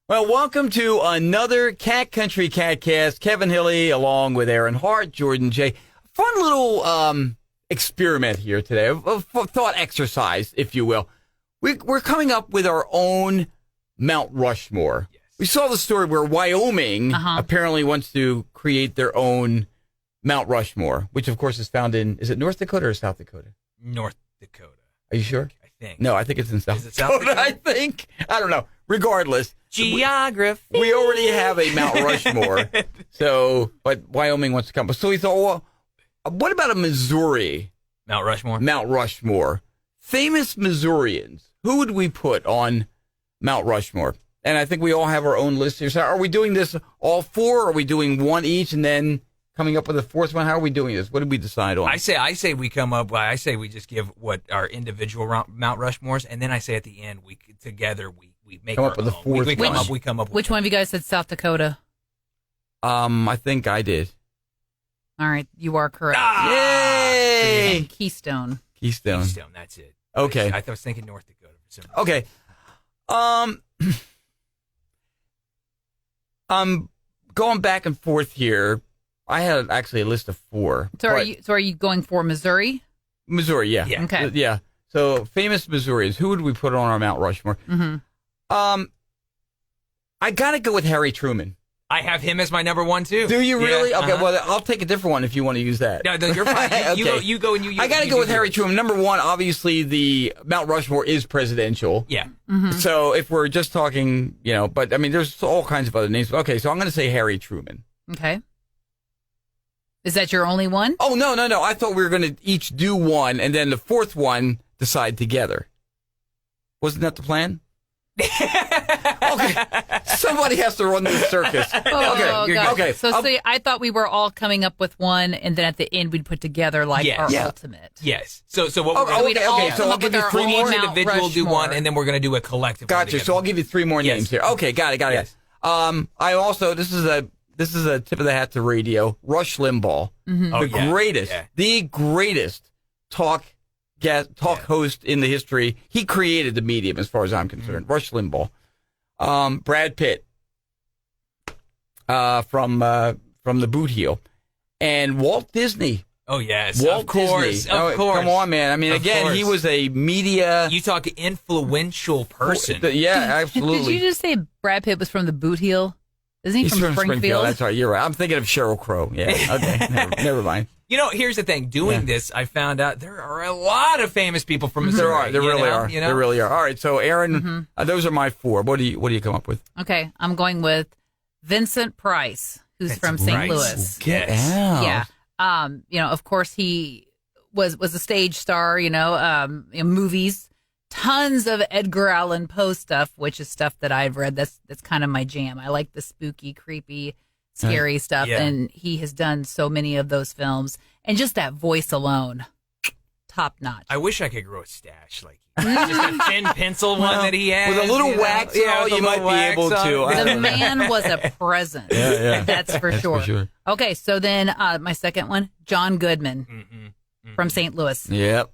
Well, welcome to another Cat Country KATcast. Kevin Hilly along with Aaron Hart, Jordan J. Fun little experiment here today, a thought exercise, if you will. We're coming up with our own Mount Rushmore. Yes. We saw the story where Wyoming apparently wants to create their own Mount Rushmore, which of course is found in, is it North Dakota or South Dakota? North Dakota. Are you sure? I think. No, I think it's in South Dakota. South Dakota. I think. I don't know. Regardless. Geography. We already have a Mount Rushmore. But Wyoming wants to come. So we thought, well, what about a Missouri? Mount Rushmore? Mount Rushmore. Famous Missourians. Who would we put on Mount Rushmore? And I think we all have our own list here. So are we doing this all four? Or are we doing one each and then coming up with a fourth one? How are we doing this? What did we decide on? I say we come up. I say we just give what our individual Mount Rushmores, and then I say at the end we make come our up with own. a fourth. We come up. With Which one of you guys said South Dakota? I think I did. All right, you are correct. Yay! And Keystone. Keystone. That's it. Okay. I was thinking North Dakota for some reason. Okay. Going back and forth here. I had actually a list of four. So are you going for Missouri? Missouri, yeah. Okay. Yeah. So famous Missourians. Who would we put on our Mount Rushmore? Mm-hmm. I gotta go with Harry Truman. I have him as my number one too. Do you really? Yeah, Okay. Well, I'll take a different one if you want to use that. No, you're fine. Okay. You go. I gotta go with Harry Truman. Number one, obviously, the Mount Rushmore is presidential. Yeah. Mm-hmm. So if we're just talking, but I mean, there's all kinds of other names. Okay, so I'm gonna say Harry Truman. Okay. Is that your only one? Oh, no. I thought we were going to each do one, and then the fourth one decide together. Wasn't that the plan? Okay. Somebody has to run this circus. Okay. So I thought we were all coming up with one, and then at the end we'd put together our ultimate. Yes. So what we're going to do? Okay. So I'll give you three more. Each individual do one, and then we're going to do a collective. Gotcha. So I'll give you three more names here. Okay. Got it. Yes. I also this is a tip of the hat to radio. Rush Limbaugh, the greatest talk host in the history. He created the medium, as far as I'm concerned. Rush Limbaugh, Brad Pitt, from the Boot Heel, and Walt Disney. Oh yes, Walt Disney. Of course. Come on, man. I mean, he was a media. You talk influential person. Yeah, absolutely. Did you just say Brad Pitt was from the Boot Heel? Isn't he He's from Springfield? That's right. You're right. I'm thinking of Sheryl Crow. Yeah. Okay. Never mind. Here's the thing. Doing this, I found out there are a lot of famous people from Missouri. There really are. There really are. All right. So, Aaron, those are my four. What do you come up with? Okay. I'm going with Vincent Price, who's from St. Louis. Get out. Yeah. Of course, he was a stage star, in movies. Tons of Edgar Allan Poe stuff, which is stuff that I've read. That's kind of my jam. I like the spooky, creepy, scary stuff, and he has done so many of those films. And just that voice alone, top notch. I wish I could grow a stash like just a thin pencil one that he has. With a little wax you might be able to. The man was a present. Yeah. That's for sure. Okay, so then my second one, John Goodman from St. Louis. Yep.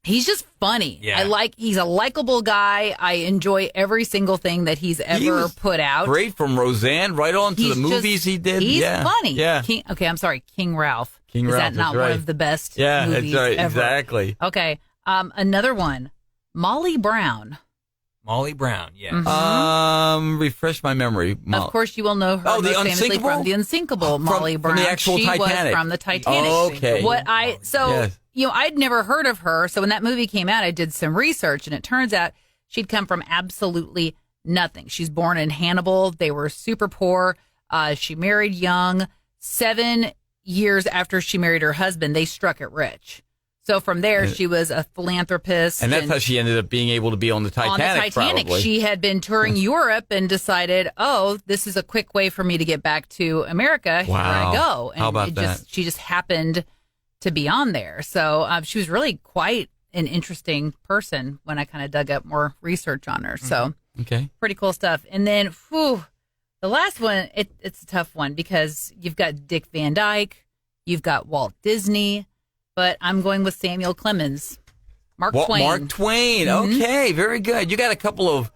He's just funny. Yeah. He's a likable guy. I enjoy every single thing that he's ever put out. Great, from Roseanne right on to the movies he did. He's funny. Yeah. I'm sorry, King Ralph. Is that not one of the best movies that's right. ever? Exactly. Okay. Another one, Molly Brown. Molly Brown, yes. Mm-hmm. Refresh my memory. Of course, you will know her most famously from The Unsinkable. Molly Brown. From the actual Titanic. Was from the Titanic. Okay. I'd never heard of her. So when that movie came out, I did some research, and it turns out she'd come from absolutely nothing. She's born in Hannibal. They were super poor. She married young. 7 years after she married her husband, they struck it rich. So from there, she was a philanthropist. And that's how she ended up being able to be on the Titanic, probably. She had been touring Europe and decided, this is a quick way for me to get back to America. Here I go. And how about that? She just happened to be on there. So she was really quite an interesting person when I kind of dug up more research on her. So pretty cool stuff. And then, the last one, it's a tough one because you've got Dick Van Dyke, you've got Walt Disney, but I'm going with Samuel Clemens. Mark Twain. Mark Twain. Okay, very good. You got a couple of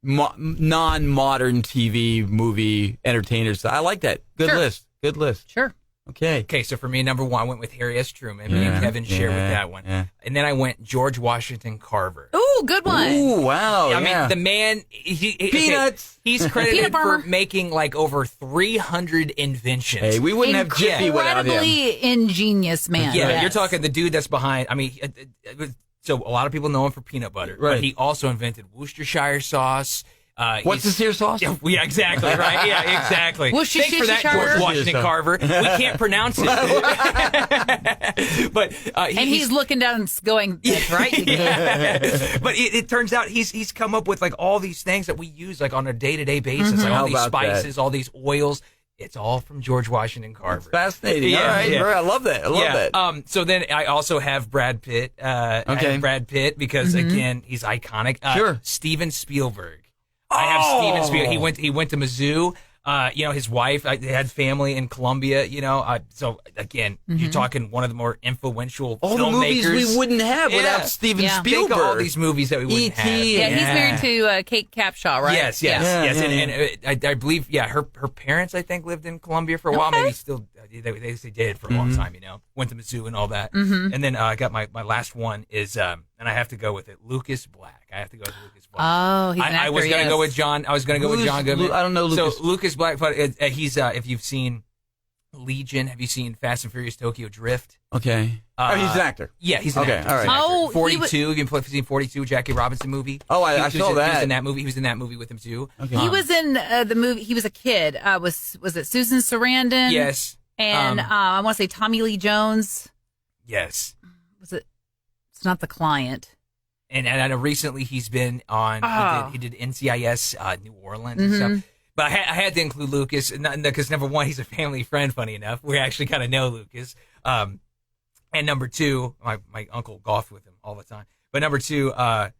non-modern TV movie entertainers. I like that. Good list. Good list. Sure. Okay, so for me, number 1, I went with Harry S. Truman. Me and Kevin shared with that one. Yeah. And then I went George Washington Carver. Ooh, good one. Ooh, wow. I mean, the man, Peanuts. He's credited for making like over 300 inventions. Hey, we wouldn't have Jiffy without him. Incredibly ingenious man. Yeah, Yes. you're talking the dude that's behind. I mean, so a lot of people know him for peanut butter, Right. but he also invented Worcestershire sauce. What's this here sauce? Yeah, exactly, right? Yeah, exactly. Worcestershire. Thanks for that, George Washington Carver. We can't pronounce it. But he's looking down and going, that's right. Yeah. But it turns out he's come up with like all these things that we use like on a day-to-day basis, like all these spices, all these oils. It's all from George Washington Carver. That's fascinating. Yeah, all right. yeah. I love that. I love that. So then I also have Brad Pitt. I have Brad Pitt because again he's iconic. Sure. Steven Spielberg. I have Steven Spielberg. He went to Mizzou. His wife, they had family in Columbia, so again, you're talking one of the more influential all filmmakers. the movies we wouldn't have without Steven Spielberg. Think of all these movies that we wouldn't have. Yeah, he's married to Kate Capshaw, right? Yes. And I believe, her parents, I think, lived in Columbia for a while. Maybe still, they did for a long time, Went to Mizzou and all that. And then I got my last one is, and I have to go with it, Lucas Black. I have to go with Lucas Black. Oh, he's an actor, I was going to go with John. I was going to go with John Goodman. I don't know Lucas. So Lucas Black, but he's if you've seen Legion, have you seen Fast and Furious Tokyo Drift? Okay. He's an actor. Yeah, he's an actor. All right. Oh, 42. You've seen 42, Jackie Robinson movie. Oh, I saw that. He was in that movie. He was in that movie with him too. Okay. He was in the movie. He was a kid. Was it Susan Sarandon? Yes. And I want to say Tommy Lee Jones. Yes. Was it? It's not The Client. And I know recently he's been on. He did NCIS New Orleans and stuff. But I had to include Lucas because number 1, he's a family friend. Funny enough, we actually kind of know Lucas. And number 2, my uncle golfed with him all the time. But number 2, I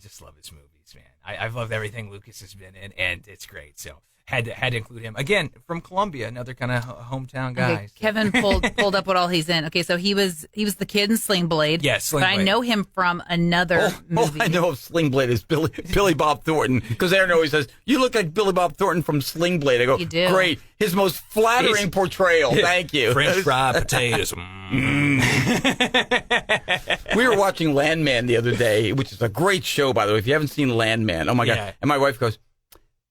just love his movies, man. I've loved everything Lucas has been in, and it's great. So had to include him again from Columbia, another kind of hometown guy. Okay, Kevin pulled up what all he's in. Okay, so he was the kid in Sling Blade. Yes, Sling Blade. But I know him from another movie. All I know of Sling Blade is Billy Bob Thornton, because Aaron always says, "You look like Billy Bob Thornton from Sling Blade." I go, You do. "Great, his most flattering portrayal." Thank you. French fried potatoes. We were watching Landman the other day, which is a great show, by the way. If you haven't seen Landman, oh my God! And my wife goes,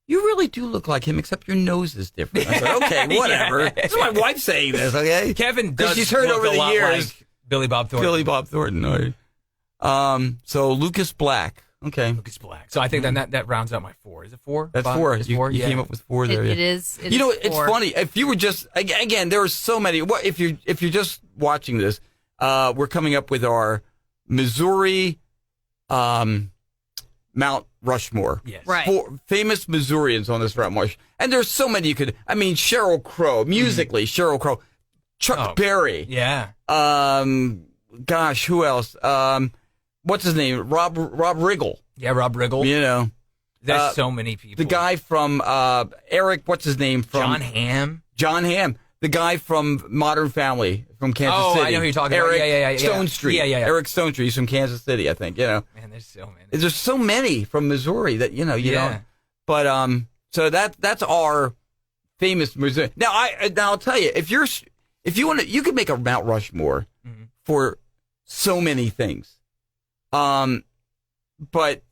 "You really do look like him, except your nose is different." I said, "Okay, whatever." This is my wife saying this. Okay, Kevin does she's heard look over a the lot years. like Billy Bob Thornton. Billy Bob Thornton. All right. So Lucas Black. Okay. Lucas Black. So I think that rounds out my 4. Is it 4? That's 5? 4. It's You 4? Yeah. came up with 4 there. It is. It You know, is it's 4. funny. If you were just again, there are so many. What if you're just watching this? We're coming up with our Missouri Mount Rushmore. Yes. Right. 4 famous Missourians on this Mount Rushmore. And there's so many you could. I mean, Sheryl Crow, musically, Sheryl Crow, Chuck Berry. Yeah. Gosh, who else? What's his name? Rob Riggle. Yeah, Rob Riggle. You know, There's so many people. the guy from Eric. What's his name? From John Hamm. John Hamm. The guy from Modern Family from Kansas City. I know who you're talking Eric about. Yeah. Stone Street. Yeah. Eric Stone Street. He's from Kansas City, I think. You know, Man, there's so many. there's so many from Missouri that you don't. But so that's our famous Missouri. Now I'll tell you, if you want to, you could make a Mount Rushmore for so many things. But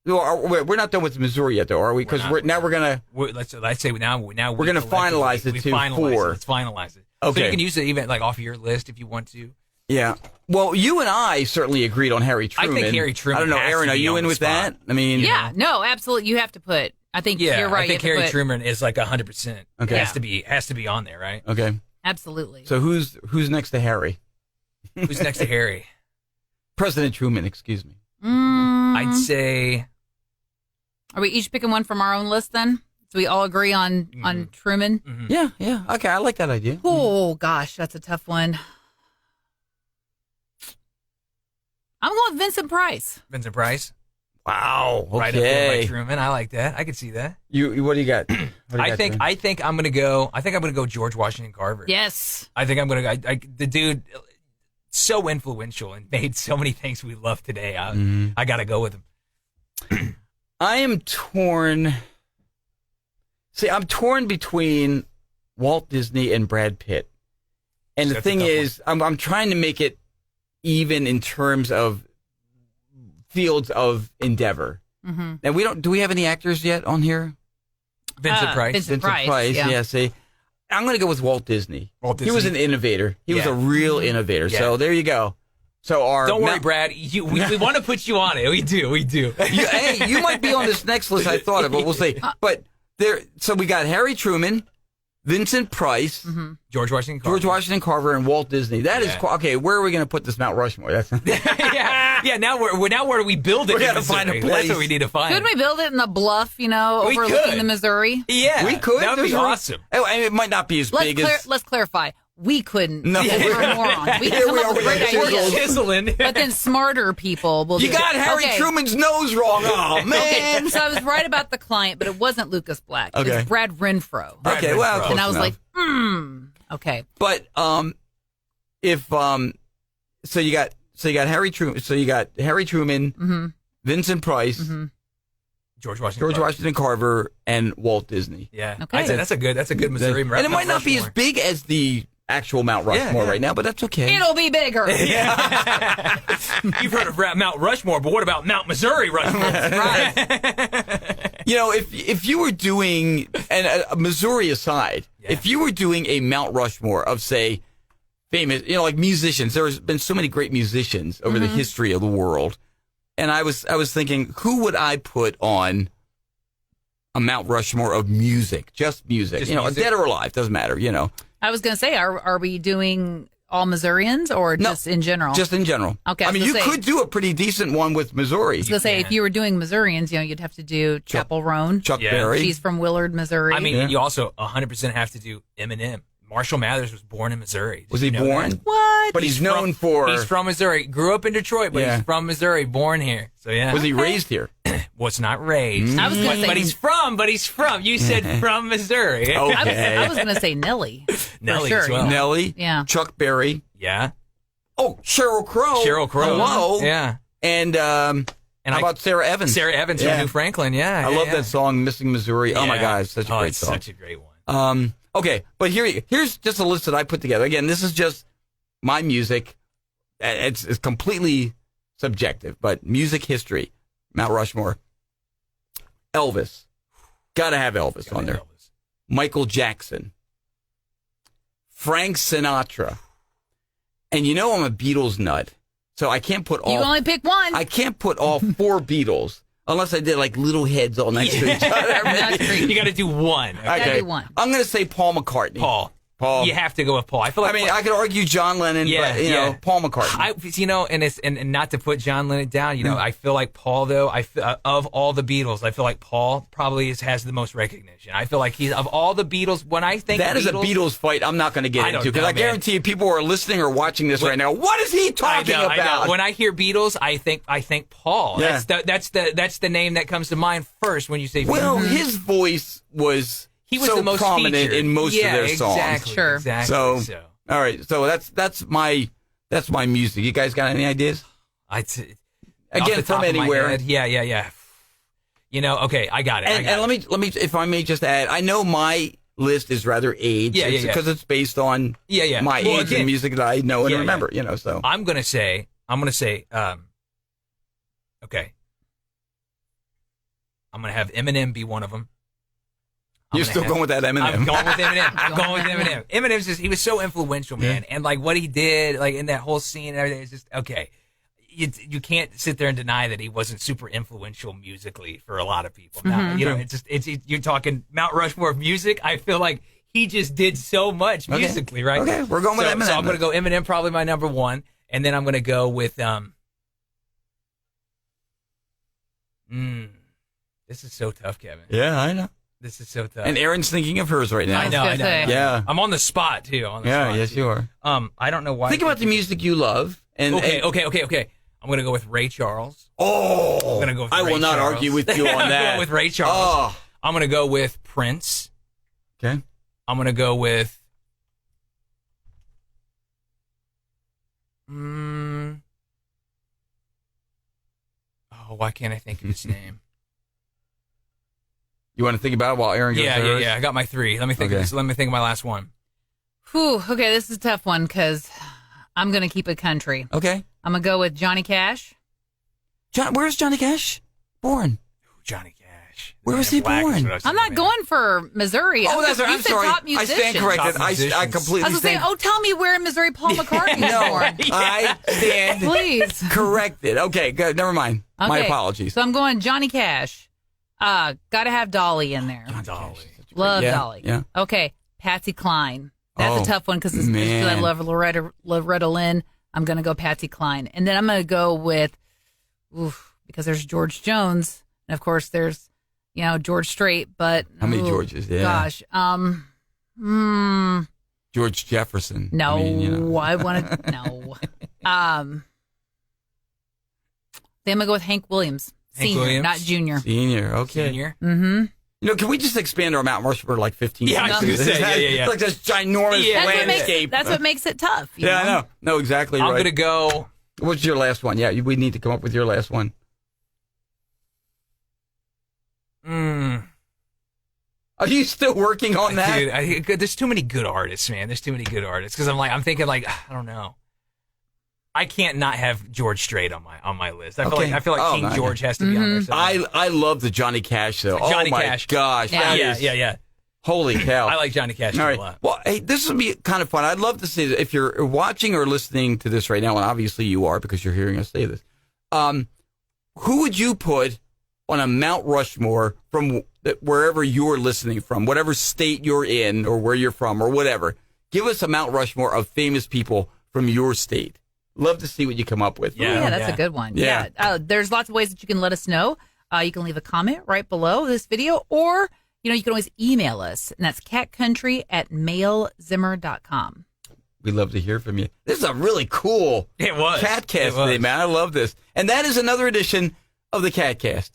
we're not done with Missouri yet, though, are we? Because we're gonna. Let's say now we're gonna finalize it to 4. Let's finalize it. Okay. So you can use it even like off your list if you want to. Yeah. Well, you and I certainly agreed on Harry Truman. I think Harry Truman. I don't know, has Aaron. to Are be you on in the with spot. that? I mean, Yeah, no, absolutely. You have to put. I think you're right. I think Harry Truman is like 100%. Okay. Has to be on there, right? Okay. Absolutely. So who's next to Harry? Who's next to Harry? President Truman. Excuse me. I'd say. Are we each picking one from our own list then? So we all agree on Truman? Mm-hmm. Yeah. Okay, I like that idea. Oh, gosh, that's a tough one. I'm going with Vincent Price. Vincent Price. Wow. Okay. Right up there by Truman. I like that. I could see that. You. What do you got? What do you got, Truman? I think I'm gonna go George Washington Carver. Yes. I think I'm gonna go. The dude, so influential and made so many things we love today. I gotta go with him. I am torn. See, I'm torn between Walt Disney and Brad Pitt. And the thing is, I'm trying to make it even in terms of fields of endeavor. Mm-hmm. Now, do we have any actors yet on here? Vincent Price. Vincent Price. Yeah, see. I'm going to go with Walt Disney. He was an innovator. He was a real innovator. Yeah. So there you go. So don't worry, Brad. We want to put you on it. We do. Hey, you might be on this next list I thought of, but we'll see. But so we got Harry Truman, Vincent Price, George Washington Carver, and Walt Disney. That is okay. Where are we going to put this Mount Rushmore? That's yeah. Now where do we build it? We got to find a place. That's what we need to find. Couldn't we build it in the bluff? Overlooking the Missouri. Yeah, we could. That would be awesome. It might not be as big as. Let's clarify. We couldn't. No, we're morons. We can come up with great ideas. Chiseling. But then smarter people will. You got Harry Truman's nose wrong. Oh man! Okay, so I was right about the client, but it wasn't Lucas Black. It was Brad Renfro. Okay, well, and I was like, okay. But if so you got Harry Truman. So you got Harry Truman, Vincent Price. George Washington Carver, and Walt Disney. Yeah, okay. I'd say that's a good Missouri. And it might not be as big as the actual Mount Rushmore right now, but that's okay. It'll be bigger. You've heard of Mount Rushmore, but what about Mount Missouri Rushmore? Right. If you were doing, and Missouri aside, if you were doing a Mount Rushmore of, say, famous, like musicians, there's been so many great musicians over the history of the world. And I was thinking, who would I put on a Mount Rushmore of music? Just music. Music? Dead or alive, doesn't matter, I was going to say, are we doing all Missourians or just in general? Just in general. Okay. I mean, you could do a pretty decent one with Missouri. I was going to say, if you were doing Missourians, you'd have to do Chapel Roan. Chuck Berry. She's from Willard, Missouri. I mean, you also 100% have to do Eminem. Marshall Mathers was born in Missouri. Was he born? That? What? But he's known for... He's from Missouri. Grew up in Detroit, but he's from Missouri. Born here. So, yeah. Was he raised here? Was not raised. I was gonna say, but he's from. You said from Missouri. Okay. I was going to say Nelly. Nelly sure. as well. Nelly. Yeah. Chuck Berry. Yeah. Oh, Sheryl Crow. Hello. Yeah. And how about Sarah Evans? Sarah Evans from New Franklin. Yeah. I love that song, Missing Missouri. Oh, my God. It's such a great song. Such a great one. Okay, but here's just a list that I put together. Again, this is just my music. It's completely subjective, but music history, Mount Rushmore. Elvis. Got to have Elvis on there. Michael Jackson. Frank Sinatra. And I'm a Beatles nut, so I can't put all... You only pick one. I can't put all four Beatles. Unless I did like little heads all next to each other. You got to do one. Okay. Do one. I'm going to say Paul McCartney. Paul. You have to go with Paul. I feel like. I could argue John Lennon, but Paul McCartney. And not to put John Lennon down. I feel like Paul though. Of all the Beatles, I feel like Paul probably has the most recognition. I feel like he's of all the Beatles. When I think that is a Beatles fight, I'm not going to get into because I guarantee you, people who are listening or watching this right now. What is he talking about? I know. When I hear Beatles, I think Paul. Yeah. That's the name that comes to mind first when you say Beatles. Well, his voice was. He was so the most prominent featured in most of their songs. Exactly, sure. Exactly. So, all right. So that's my music. You guys got any ideas? Again, from anywhere. Yeah. Okay, I got it. And let me, if I may just add, I know my list is rather aged. Because it's based on my age and music that I know and remember. So I'm gonna say, okay. I'm gonna have Eminem be one of them. You're still going with that Eminem. I'm going with Eminem. Eminem's he was so influential, man. And like what he did, like in that whole scene and everything, it's just, okay. You can't sit there and deny that he wasn't super influential musically for a lot of people. Now, you're talking Mount Rushmore of music. I feel like he just did so much musically, right? Okay, we're going with Eminem. So I'm going to go Eminem, probably my number one. And then I'm going to go with, this is so tough, Kevin. Yeah, I know. This is so tough. And Aaron's thinking of hers right now. I know. Yeah. I'm on the spot, too. Yes, you are. I don't know why. Think about the music you love. Okay. I'm going to go with Ray Charles. Oh. I'm going to go with I Ray will not Charles. argue with you on I'm that. going with Ray Charles. Oh. I'm going to go with Prince. Okay. I'm going to go with... why can't I think of his name? You want to think about it while Aaron goes to hers? Yeah. I got my 3. Let me think. Okay. Let me think of my last one. Whew, okay, this is a tough one because I'm going to keep it country. Okay. I'm going to go with Johnny Cash. Where's Johnny Cash born? Johnny Cash. Where was he born? I'm not going for Missouri. Oh, that's right. I'm sorry. Top I stand corrected. I completely I was going to say, tell me where in Missouri Paul McCartney was born. I stand Please. corrected. Okay, good. Never mind. Okay. My apologies. So I'm going Johnny Cash. Got to have Dolly in there. Dolly. Love Yeah, Dolly. yeah. Okay, Patsy Cline. That's a tough one because man. I love Loretta Lynn. I'm going to go Patsy Cline. And then I'm going to go with, because there's George Jones. And, of course, there's, George Strait. But how many Georges? Yeah. Gosh. George Jefferson. No. I want to, no. Then I'm going to go with Hank Williams. Senior, Williams? not junior. Senior. Okay. Senior? Mm-hmm. Can we just expand our Mount Rushmore like 15 Yeah, times? I was gonna say, yeah. Like this ginormous landscape. That's what makes it tough. Yeah, I know. No, exactly right. I'm going to go. What's your last one? Yeah, we need to come up with your last one. Are you still working on that? Dude, there's too many good artists, man. There's too many good artists. Because I'm thinking I don't know. I can't not have George Strait on my list. I feel like King George has to be on there. So. I love the Johnny Cash though. Johnny my Cash. Gosh. Yeah. Holy cow. I like Johnny Cash a lot. Well, hey, this would be kind of fun. I'd love to see that if you're watching or listening to this right now, and obviously you are because you're hearing us say this. Who would you put on a Mount Rushmore from wherever you're listening from, whatever state you're in or where you're from or whatever? Give us a Mount Rushmore of famous people from your state. Love to see what you come up with. Yeah, that's a good one. Yeah. There's lots of ways that you can let us know. You can leave a comment right below this video, or, you can always email us, and that's catcountry@mailzimmer.com. We love to hear from you. This is a really cool KATcast today, man. I love this. And that is another edition of the KATcast.